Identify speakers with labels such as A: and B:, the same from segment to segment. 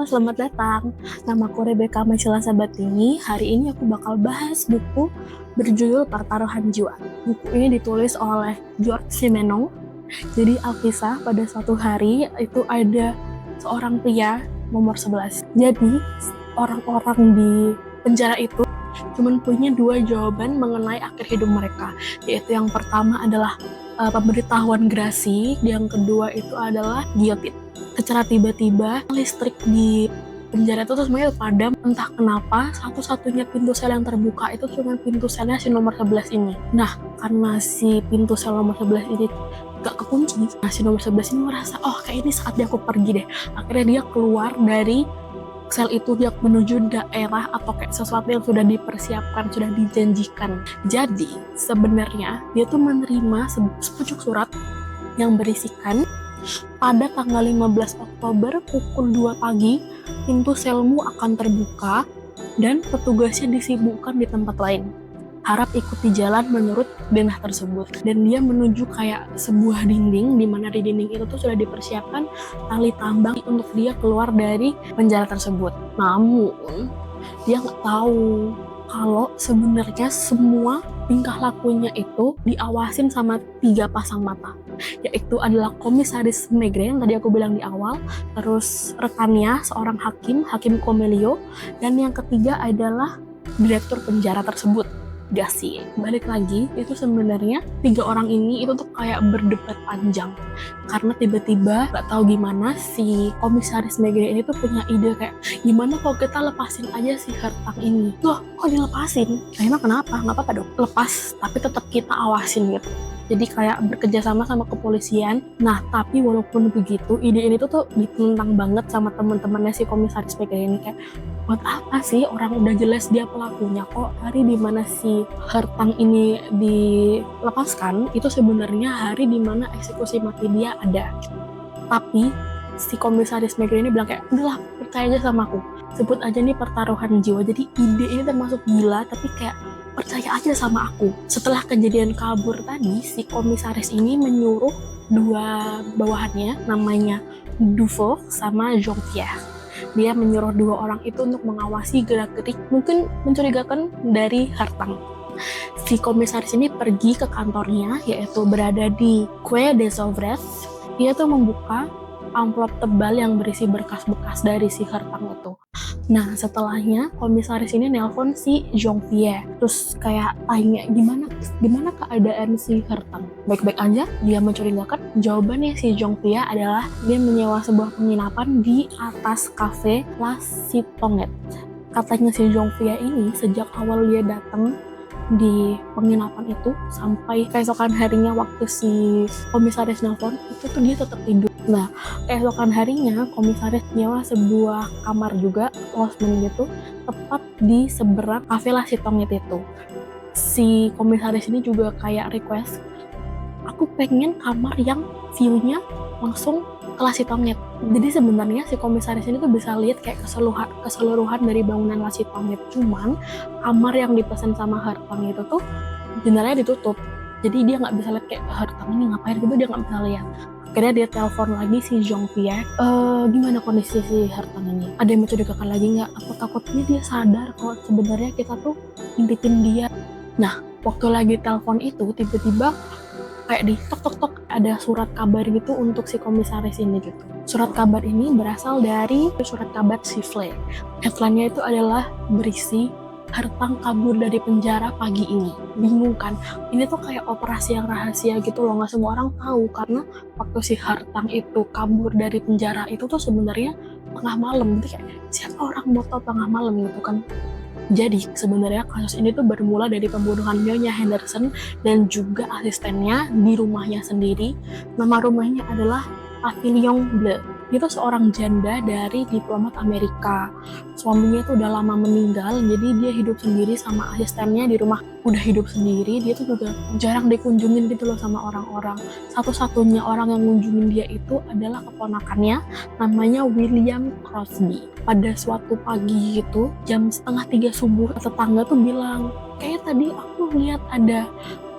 A: selamat datang. Namaku Rebecca Maisila Sabatini. Hari ini aku bakal bahas buku berjudul Pertaruhan Jiwa. Buku ini ditulis oleh George Simenon. Jadi alkisah pada suatu hari itu ada seorang pria nomor 11. Jadi orang-orang di penjara itu cuman punya dua jawaban mengenai akhir hidup mereka. Yaitu yang pertama adalah pemberitahuan gerasi, yang kedua itu adalah guillotine. Secara tiba-tiba listrik di penjara itu tuh semuanya padam, entah kenapa satu-satunya pintu sel yang terbuka itu cuma pintu selnya si nomor 11 ini. Nah, karena si pintu sel nomor 11 ini gak kekunci, nah si nomor 11 ini merasa, oh kayak ini saatnya aku pergi deh. Akhirnya dia keluar dari sel itu, dia menuju daerah atau kayak sesuatu yang sudah dipersiapkan, sudah dijanjikan. Jadi sebenarnya dia tuh menerima sepucuk surat yang berisikan, pada tanggal 15 Oktober pukul 2 pagi, pintu selmu akan terbuka dan petugasnya disibukkan di tempat lain. Harap ikuti jalan menurut denah tersebut. Dan dia menuju kayak sebuah dinding, di mana di dinding itu tuh sudah dipersiapkan tali tambang untuk dia keluar dari penjara tersebut. Namun, dia nggak tahu kalau sebenarnya semua tingkah lakunya itu diawasin sama 3 pasang mata, yaitu adalah komisaris Megre yang tadi aku bilang di awal, terus rekannya seorang Hakim Comelio, dan yang ketiga adalah direktur penjara tersebut, Gassi. Balik lagi, itu sebenarnya 3 orang ini itu tuh kayak berdebat panjang karena tiba-tiba gak tahu gimana si komisaris Megre ini tuh punya ide kayak, gimana kalau kita lepasin aja si Hertang ini. Loh, kok dilepasin? Nah, emang kenapa? Gak apa-apa dong, lepas tapi tetap kita awasin gitu. Jadi kayak bekerja sama kepolisian. Nah, tapi walaupun begitu, ide ini tuh ditentang banget sama teman-temannya si komisaris Megre ini. Kayak, buat apa sih, orang udah jelas dia pelakunya, kok hari dimana si Hertang ini dilepaskan itu sebenarnya hari dimana eksekusi mati dia ada. Tapi si komisaris Megre ini bilang kayak, udahlah percaya aja sama aku, sebut aja nih pertaruhan jiwa. Jadi ide ini termasuk gila, tapi kayak percaya aja sama aku. Setelah kejadian kabur tadi, si komisaris ini menyuruh 2 bawahannya, namanya Dufault sama Jean-Pierre. Dia menyuruh 2 orang itu untuk mengawasi gerak-gerik mungkin mencurigakan dari Hertang. Si komisaris ini pergi ke kantornya, yaitu berada di Quai des Ouvriers. Dia tuh membuka amplop tebal yang berisi berkas-bekas dari si Hertang itu. Nah, setelahnya komisaris ini nelpon si Jean-Pierre, terus kayak tanya gimana keadaan si Hertang. Baik-baik aja, dia mencurigakan. Jawabannya si Jean-Pierre adalah dia menyewa sebuah penginapan di atas cafe La Citonnette. Katanya si Jean-Pierre ini sejak awal dia datang di penginapan itu sampai keesokan harinya waktu si komisaris nelpon itu tuh dia tetap tidur. Nah, keesokan harinya komisaris nyewa sebuah kamar juga, losmen gitu, tepat di seberang cafe La Citonnette itu. Si komisaris ini juga kayak request, aku pengen kamar yang view-nya langsung ke La Citonnette. Jadi sebenarnya si komisaris ini tuh bisa lihat kayak keseluruhan dari bangunan La Citonnette. Cuman kamar yang dipesan sama Hertang itu tuh jendelanya ditutup. Jadi dia nggak bisa lihat kayak Hertang ini ngapain gitu, dia nggak bisa lihat. Akhirnya dia telepon lagi si Jean-Pierre, gimana kondisi si Hertang ini? Ada yang mencurigakan lagi nggak? Aku takutnya dia sadar kalau sebenarnya kita tuh ngintipin dia. Nah, waktu lagi telepon itu tiba-tiba kayak di tok ada surat kabar gitu untuk si komisaris ini gitu. Surat kabar ini berasal dari surat kabar Sifflet. Headline-nya itu adalah berisi Hertang kabur dari penjara pagi ini. Bingung kan? Ini tuh kayak operasi yang rahasia gitu loh, nggak semua orang tahu karena waktu si Hertang itu kabur dari penjara itu tuh sebenarnya tengah malam. Jadi kayak siapa orang mau tahu tengah malam gitu kan? Jadi sebenarnya kasus ini tuh bermula dari pembunuhan Nyonya Henderson dan juga asistennya di rumahnya sendiri. Nama rumahnya adalah Pavillon Bleu. Dia tuh seorang janda dari diplomat Amerika. Suaminya tuh udah lama meninggal, jadi dia hidup sendiri sama asistennya di rumah. Udah hidup sendiri, dia tuh juga jarang dikunjungin gitu loh sama orang-orang. Satu-satunya orang yang ngunjungin dia itu adalah keponakannya, namanya William Crosby. Pada suatu pagi gitu, jam 2:30 subuh, tetangga tuh bilang, kayaknya tadi aku lihat ada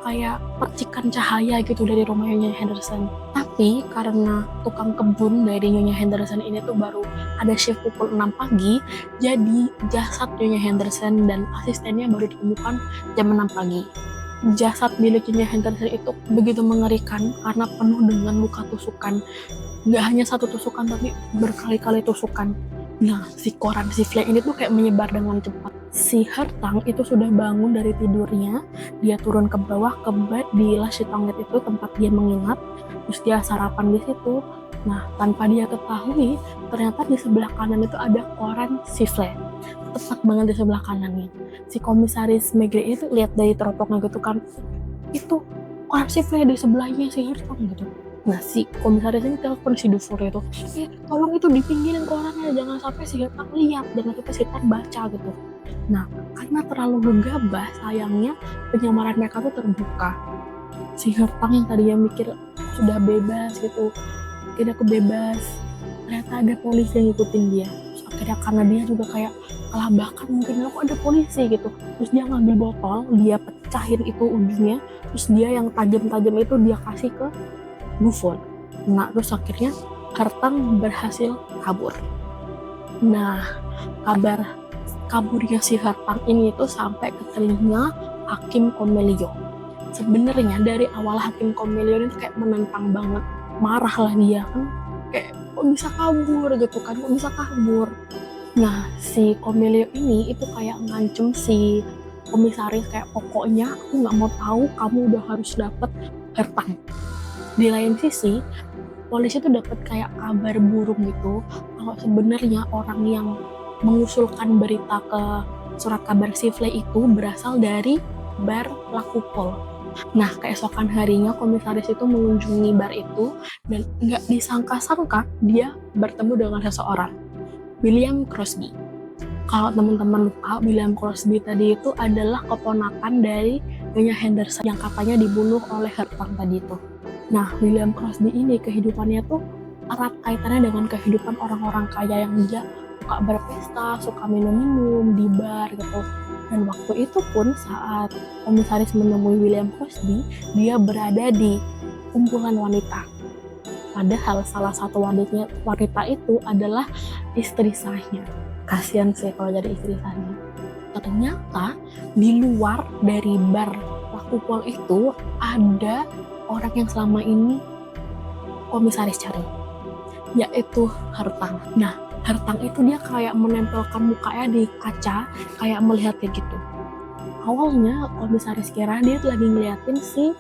A: kayak percikan cahaya gitu dari rumah Nyonya Henderson. Tapi karena tukang kebun dari Nyonya Henderson ini tuh baru ada shift pukul 6 pagi, jadi jasad Nyonya Henderson dan asistennya baru ditemukan jam 6 pagi. Jasad milik Nyonya Henderson itu begitu mengerikan karena penuh dengan luka tusukan. Nggak hanya satu tusukan, tapi berkali-kali tusukan. Nah, si koran si Flay ini tuh kayak menyebar dengan cepat. Si Hertang itu sudah bangun dari tidurnya, dia turun ke bawah ke bed di La Chitonguette itu tempat dia menginap, terus dia sarapan di situ. Nah, tanpa dia ketahui, ternyata di sebelah kanan itu ada koran si Flay. Tepat banget di sebelah kanannya. Si komisaris Maigret itu lihat dari teropongnya gitu kan, itu koran si Flay di sebelahnya si Hertang gitu. Nah, si komisaris ini telepon si Dufour itu, tolong itu dipinggirin korannya, jangan sampai si Hertang lihat, jangan sampai si Hertang baca gitu. Nah, karena terlalu gegabah, sayangnya penyamaran mereka tuh terbuka. Si Hertang yang tadinya mikir sudah bebas gitu, akhirnya aku bebas, ternyata ada polisi yang ngikutin dia. Terus akhirnya karena dia juga kayak kalah bahkan mungkin aku ada polisi gitu, terus dia ngambil botol, dia pecahin itu ujungnya, terus dia yang tajam-tajam itu dia kasih ke Dufour. Nah, terus akhirnya Hertang berhasil kabur. Nah, kabar kaburnya si Hertang ini tuh sampai ke telinga Hakim Comelion. Sebenarnya dari awal Hakim Comelion itu kayak menentang banget, marah lah dia kan, kayak kok bisa kabur gitu kan, kok bisa kabur. Nah, si Comelion ini itu kayak ngancem si komisaris kayak, pokoknya aku nggak mau tahu, kamu udah harus dapet Hertang. Di lain sisi, polisi tuh dapat kayak kabar burung gitu, kalau sebenarnya orang yang mengusulkan berita ke surat kabar si Flay itu berasal dari bar La Coupole. Nah, keesokan harinya komisaris itu mengunjungi bar itu dan nggak disangka-sangka dia bertemu dengan seseorang, William Crosby. Kalau teman-teman lupa, William Crosby tadi itu adalah keponakan dari Nyonya Henderson yang katanya dibunuh oleh Hertang tadi itu. Nah, William Crosby ini kehidupannya tuh erat kaitannya dengan kehidupan orang-orang kaya yang dia suka berpesta, suka minum-minum di bar gitu. Dan waktu itu pun saat komisaris menemui William Crosby, dia berada di kumpulan wanita. Padahal salah satu wanita itu adalah istri sahnya. Kasian sih kalau jadi istri sahnya. Ternyata di luar dari bar La Coupole itu ada orang yang selama ini komisaris cari, yaitu Hertang. Nah, Hertang itu dia kayak menempelkan mukanya di kaca, kayak melihat kayak gitu. Awalnya komisaris kira dia lagi ngeliatin si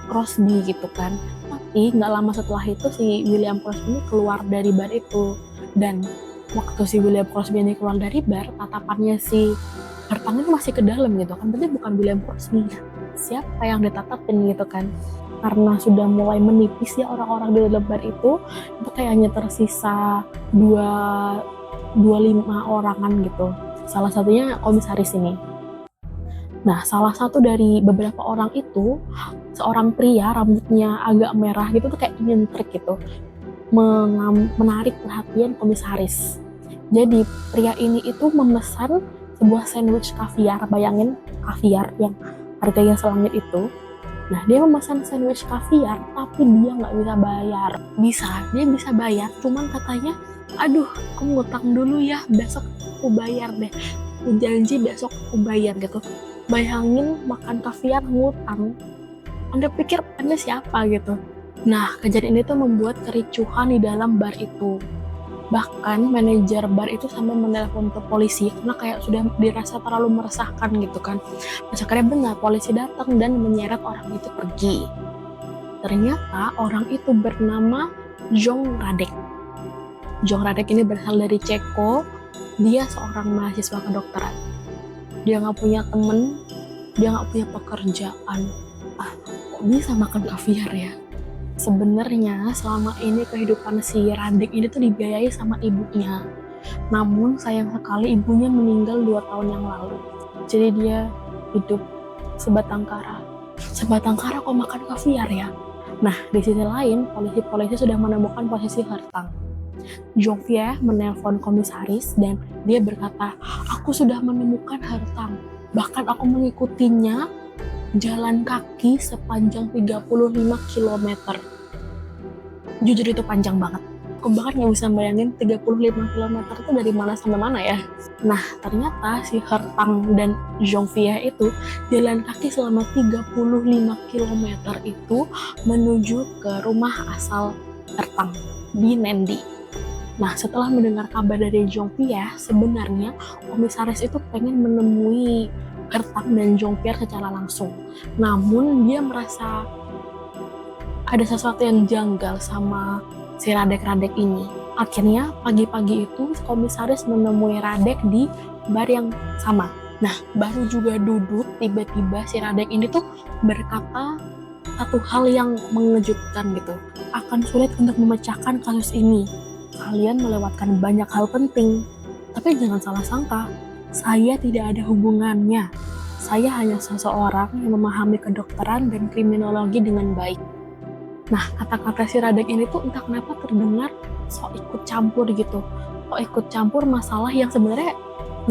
A: Crosby gitu kan, tapi nggak lama setelah itu si William Crosby ini keluar dari bar itu. Dan waktu si William Crosby ini keluar dari bar, tatapannya si Hertang itu masih ke dalam gitu kan, berarti bukan William Crosby ya. Siapa yang ditatapin gitu kan? Karena sudah mulai menipis ya orang-orang di dalam bar itu kayaknya tersisa 25 orangan gitu. Salah satunya komisaris ini. Nah, salah satu dari beberapa orang itu, seorang pria rambutnya agak merah gitu tuh kayak nyentrik gitu, menarik perhatian komisaris. Jadi pria ini itu memesan sebuah sandwich kaviar, bayangin kaviar yang harganya selangit itu. Nah, dia memesan sandwich kaviar, tapi dia nggak bisa bayar. Dia bisa bayar, cuman katanya, aduh, aku ngutang dulu ya, besok aku bayar deh. Aku janji besok aku bayar gitu. Bayangin makan kaviar ngutang. Anda pikir Anda siapa gitu? Nah, kejadian ini tuh membuat kericuhan di dalam bar itu. Bahkan manajer bar itu sampai menelpon ke polisi karena kayak sudah dirasa terlalu meresahkan gitu kan. Terus akhirnya benar, polisi datang dan menyeret orang itu pergi. Ternyata orang itu bernama Jean Radek. Jean Radek ini berasal dari Ceko. Dia seorang mahasiswa kedokteran. Dia nggak punya temen, dia nggak punya pekerjaan. Kok bisa makan kaviar ya? Sebenarnya selama ini kehidupan si Radek ini tuh dibiayai sama ibunya. Namun sayang sekali ibunya meninggal 2 tahun yang lalu. Jadi dia hidup sebatang kara. Sebatang kara kok makan kaviar ya? Nah, di sisi lain, polisi sudah menemukan posisi Hertang. Jean-Pierre menelpon komisaris dan dia berkata, aku sudah menemukan Hertang. Bahkan aku mengikutinya jalan kaki sepanjang 35 km. Jujur itu panjang banget. Aku bahkan nggak bisa bayangin 35 kilometer itu dari mana sampai mana ya. Nah, ternyata si Hertang dan Zhongfia itu jalan kaki selama 35 kilometer itu menuju ke rumah asal Hertang di Nendi. Nah, setelah mendengar kabar dari Zhongfia, sebenarnya komisaris itu pengen menemui Hertang dan Zhongfia secara langsung. Namun dia merasa ada sesuatu yang janggal sama si Radek-Radek ini. Akhirnya pagi-pagi itu komisaris menemui Radek di bar yang sama. Nah, baru juga duduk, tiba-tiba si Radek ini tuh berkata satu hal yang mengejutkan gitu. Akan sulit untuk memecahkan kasus ini. Kalian melewatkan banyak hal penting. Tapi jangan salah sangka, saya tidak ada hubungannya. Saya hanya seseorang yang memahami kedokteran dan kriminologi dengan baik. Nah, kata-kata si Radek ini tuh entah kenapa terdengar sok ikut campur gitu. Sok ikut campur masalah yang sebenarnya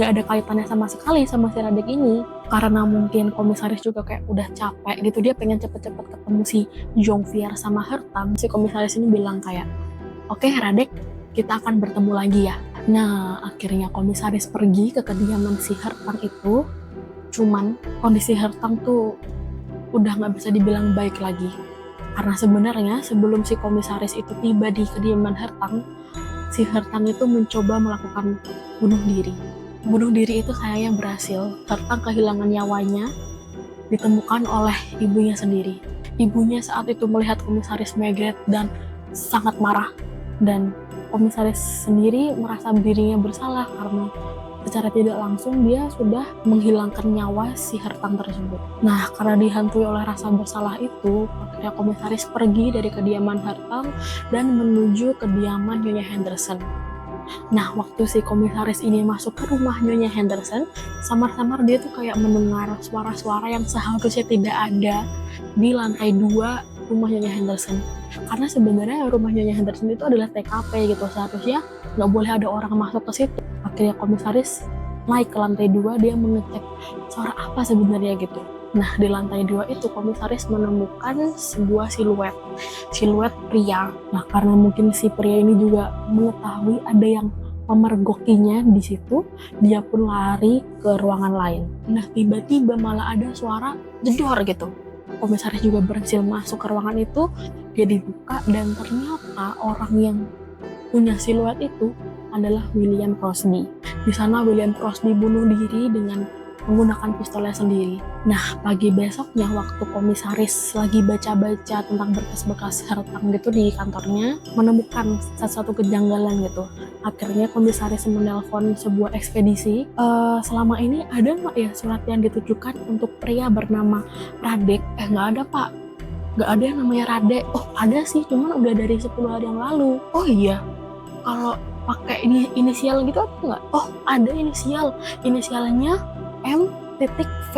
A: nggak ada kaitannya sama sekali sama si Radek ini. Karena mungkin komisaris juga kayak udah capek gitu, dia pengen cepet-cepet ketemu si Zhongfia sama Hertang. Si komisaris ini bilang kayak, oke Radek, kita akan bertemu lagi ya. Nah, akhirnya komisaris pergi ke kediaman si Hertang itu. Cuman kondisi Hertang tuh udah nggak bisa dibilang baik lagi. Karena sebenarnya sebelum si komisaris itu tiba di kediaman Hertang, si Hertang itu mencoba melakukan bunuh diri. Bunuh diri itu sayangnya berhasil. Hertang kehilangan nyawanya, ditemukan oleh ibunya sendiri. Ibunya saat itu melihat komisaris Maigret dan sangat marah. Dan komisaris sendiri merasa dirinya bersalah karena secara tidak langsung dia sudah menghilangkan nyawa si Hertang tersebut. Nah, karena dihantui oleh rasa bersalah itu, akhirnya komisaris pergi dari kediaman Hertang dan menuju kediaman Nyonya Henderson. Nah, waktu si komisaris ini masuk ke rumah Nyonya Henderson, samar-samar dia tuh kayak mendengar suara-suara yang seharusnya tidak ada di lantai 2 rumah Nyonya Henderson. Karena sebenarnya rumah Nyonya Henderson itu adalah TKP gitu, seharusnya nggak boleh ada orang masuk ke situ. Akhirnya komisaris naik ke lantai 2, dia mengecek suara apa sebenarnya gitu. Nah, di lantai 2 itu komisaris menemukan sebuah siluet pria. Nah, karena mungkin si pria ini juga mengetahui ada yang memergokinya di situ, dia pun lari ke ruangan lain. Nah, tiba-tiba malah ada suara jedor gitu. Komisaris juga berhasil masuk ke ruangan itu, dia dibuka dan ternyata orang yang punya siluet itu adalah William Crosby. Di sana William Crosby bunuh diri dengan menggunakan pistolnya sendiri. Nah, pagi besoknya waktu komisaris lagi baca-baca tentang berkas-berkas Hertang gitu di kantornya, menemukan satu kejanggalan gitu. Akhirnya komisaris menelpon sebuah ekspedisi. Selama ini ada nggak ya surat yang ditujukan untuk pria bernama Radek? Nggak ada pak. Nggak ada yang namanya Radek. Oh ada sih, cuman udah dari 10 hari yang lalu. Oh iya, kalau pakai inisial gitu apa nggak? Oh ada inisialnya M.V.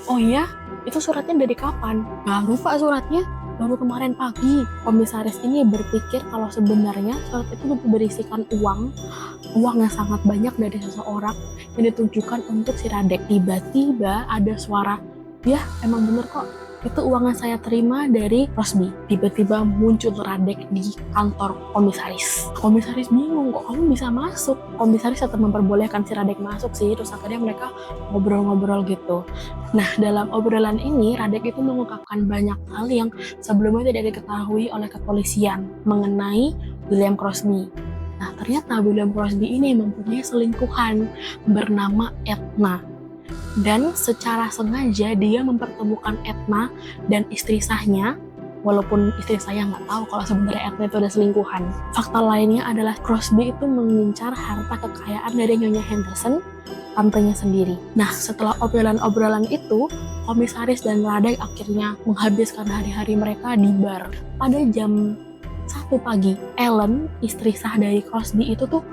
A: Oh iya, itu suratnya dari kapan? Baru pak suratnya, baru kemarin pagi. Komisaris ini berpikir kalau sebenarnya surat itu berisikan uang yang sangat banyak dari seseorang yang ditujukan untuk si Radek. Tiba-tiba ada suara, ya emang bener kok, itu uang yang saya terima dari Crosby. Tiba-tiba muncul Radek di kantor komisaris. Komisaris bingung, kok kamu bisa masuk? Komisaris tetap memperbolehkan si Radek masuk sih, terus akhirnya mereka ngobrol-ngobrol gitu. Nah, dalam obrolan ini, Radek itu mengungkapkan banyak hal yang sebelumnya tidak diketahui oleh kepolisian mengenai William Crosby. Nah, ternyata William Crosby ini mempunyai selingkuhan bernama Edna. Dan secara sengaja dia mempertemukan Edna dan istri sahnya, walaupun istri saya nggak tahu kalau sebenarnya Edna itu ada selingkuhan. Fakta lainnya adalah Crosby itu mengincar harta kekayaan dari Nyonya Henderson, tantenya sendiri. Nah, setelah obrolan-obrolan itu, komisaris dan Radek akhirnya menghabiskan hari-hari mereka di bar. Pada jam 1 pagi, Ellen, istri sah dari Crosby itu tuh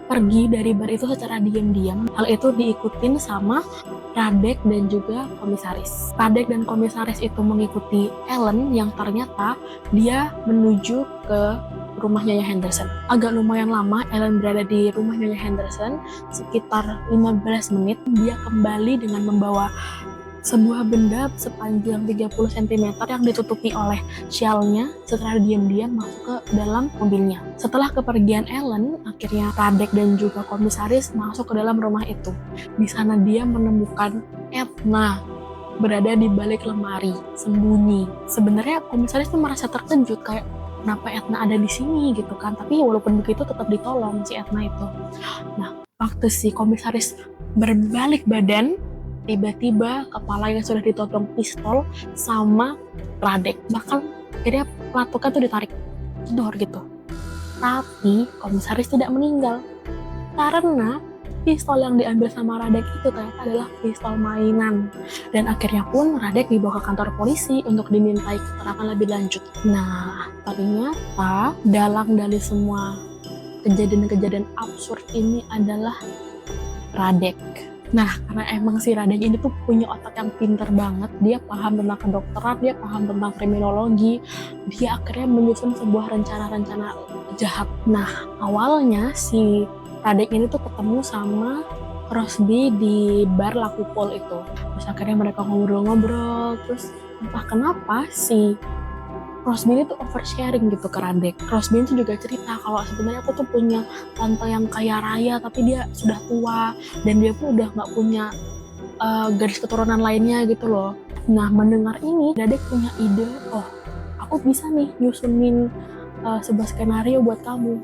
A: pergi dari bar itu secara diam-diam. Hal itu diikutin sama Radek dan juga komisaris. Radek dan komisaris itu mengikuti Ellen yang ternyata dia menuju ke rumah Nyonya Henderson. Agak lumayan lama Ellen berada di rumah Nyonya Henderson, sekitar 15 menit. Dia kembali dengan membawa sebuah benda sepanjang 30 cm yang ditutupi oleh shell-nya setelah diam-diam masuk ke dalam mobilnya. Setelah kepergian Ellen, akhirnya Radek dan juga komisaris masuk ke dalam rumah itu. Di sana dia menemukan Edna berada di balik lemari, sembunyi. Sebenarnya komisaris tuh merasa terkejut kayak kenapa Edna ada di sini gitu kan. Tapi walaupun begitu tetap ditolong si Edna itu. Nah, waktu si komisaris berbalik badan, tiba-tiba kepalanya sudah ditodong pistol sama Radek. Bahkan akhirnya pelatuknya tuh ditarik kendor gitu. Tapi komisaris tidak meninggal karena pistol yang diambil sama Radek itu ternyata adalah pistol mainan. Dan akhirnya pun Radek dibawa ke kantor polisi untuk dimintai keterangan lebih lanjut. Nah, ternyata dalang dari semua kejadian-kejadian absurd ini adalah Radek. Nah, karena emang si Radek ini tuh punya otak yang pinter banget, dia paham tentang kedokteran, dia paham tentang kriminologi, dia akhirnya menyusun sebuah rencana-rencana jahat. Nah, awalnya si Radek ini tuh ketemu sama Crosby di bar Lakupol itu. Terus akhirnya mereka ngobrol-ngobrol, terus entah kenapa si Crosby ini tuh oversharing gitu ke Radek. Crosby itu juga cerita kalau sebenarnya aku tuh punya tante yang kaya raya tapi dia sudah tua dan dia pun udah nggak punya garis keturunan lainnya gitu loh. Nah, mendengar ini Radek punya ide, oh aku bisa nih nyusunin sebuah skenario buat kamu.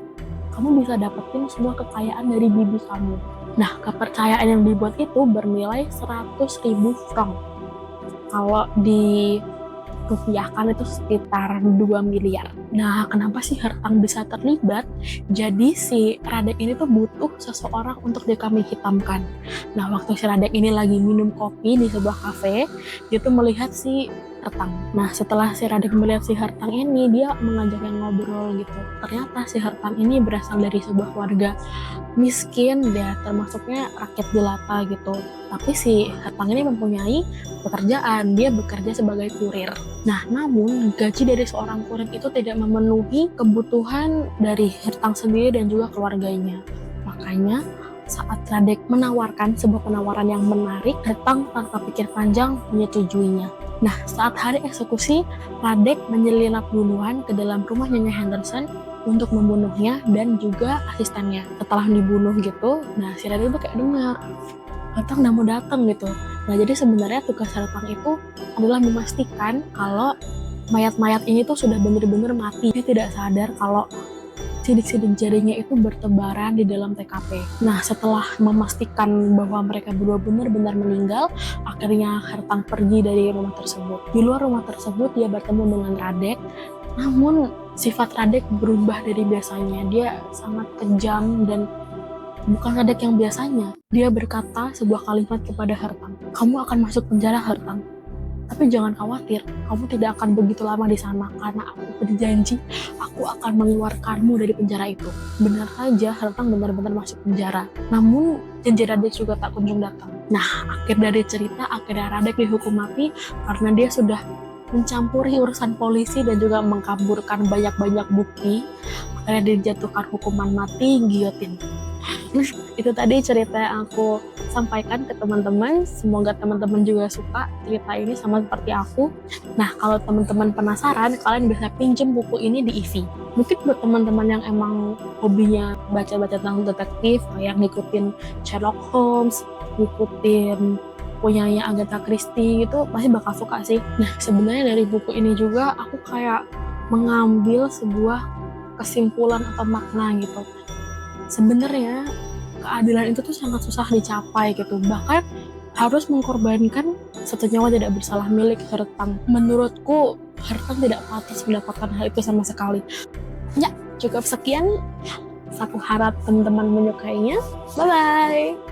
A: Kamu bisa dapetin semua kekayaan dari bibi kamu. Nah, kepercayaan yang dibuat itu bernilai 100.000 franc. Kalau di rupiahkan itu sekitar 2 miliar. Nah, kenapa sih Hertang bisa terlibat? Jadi si Radek ini tuh butuh seseorang untuk dikambing hitamkan. Nah, waktu si Radek ini lagi minum kopi di sebuah kafe, dia tuh melihat si Hertang. Nah, setelah si Radek melihat si Hertang ini, dia mengajaknya ngobrol gitu. Ternyata si Hertang ini berasal dari sebuah keluarga miskin, dia termasuknya rakyat jelata gitu. Tapi si Hertang ini mempunyai pekerjaan, dia bekerja sebagai kurir. Nah, namun gaji dari seorang kurir itu tidak memenuhi kebutuhan dari Hertang sendiri dan juga keluarganya. Makanya saat Radek menawarkan sebuah penawaran yang menarik, Hertang tanpa pikir panjang menyetujuinya. Nah, saat hari eksekusi, Radek menyelinap duluan ke dalam rumah Nyonya Henderson untuk membunuhnya dan juga asistennya. Setelah dibunuh gitu, nah si Radek itu kayak dengar Hertang udah mau datang gitu. Nah, jadi sebenarnya tugas Hertang itu adalah memastikan kalau mayat-mayat ini tuh sudah benar-benar mati. Dia tidak sadar kalau sidik-sidik jarinya itu bertebaran di dalam TKP. Nah, setelah memastikan bahwa mereka berdua benar-benar meninggal, akhirnya Hertang pergi dari rumah tersebut. Di luar rumah tersebut, dia bertemu dengan Radek. Namun, sifat Radek berubah dari biasanya. Dia sangat kejam dan bukan Radek yang biasanya. Dia berkata sebuah kalimat kepada Hertang. Kamu akan masuk penjara, Hertang. Tapi jangan khawatir, kamu tidak akan begitu lama di sana karena aku berjanji aku akan mengeluarkanmu dari penjara itu. Benar saja, Hertang benar-benar masuk penjara. Namun, janji Radek juga tak kunjung datang. Nah, akhir dari cerita, akhirnya Radek dihukum mati karena dia sudah mencampuri urusan polisi dan juga mengkaburkan banyak-banyak bukti. Akhirnya dijatuhkan hukuman mati, giyotin. Itu tadi cerita yang aku sampaikan ke teman-teman. Semoga teman-teman juga suka cerita ini sama seperti aku. Nah, kalau teman-teman penasaran, kalian bisa pinjem buku ini di IVI. Mungkin buat teman-teman yang emang hobinya baca-baca tentang detektif, kayak ngikutin Sherlock Holmes, ngikutin punyanya Agatha Christie gitu, pasti bakal suka sih. Nah, sebenarnya dari buku ini juga aku kayak mengambil sebuah kesimpulan atau makna gitu. Sebenarnya keadilan itu tuh sangat susah dicapai gitu. Bahkan harus mengkorbankan satu nyawa tidak bersalah milik Hertang. Menurutku Hertang tidak pantas mendapatkan hal itu sama sekali. Ya, cukup sekian. Aku harap teman-teman menyukainya. Bye-bye!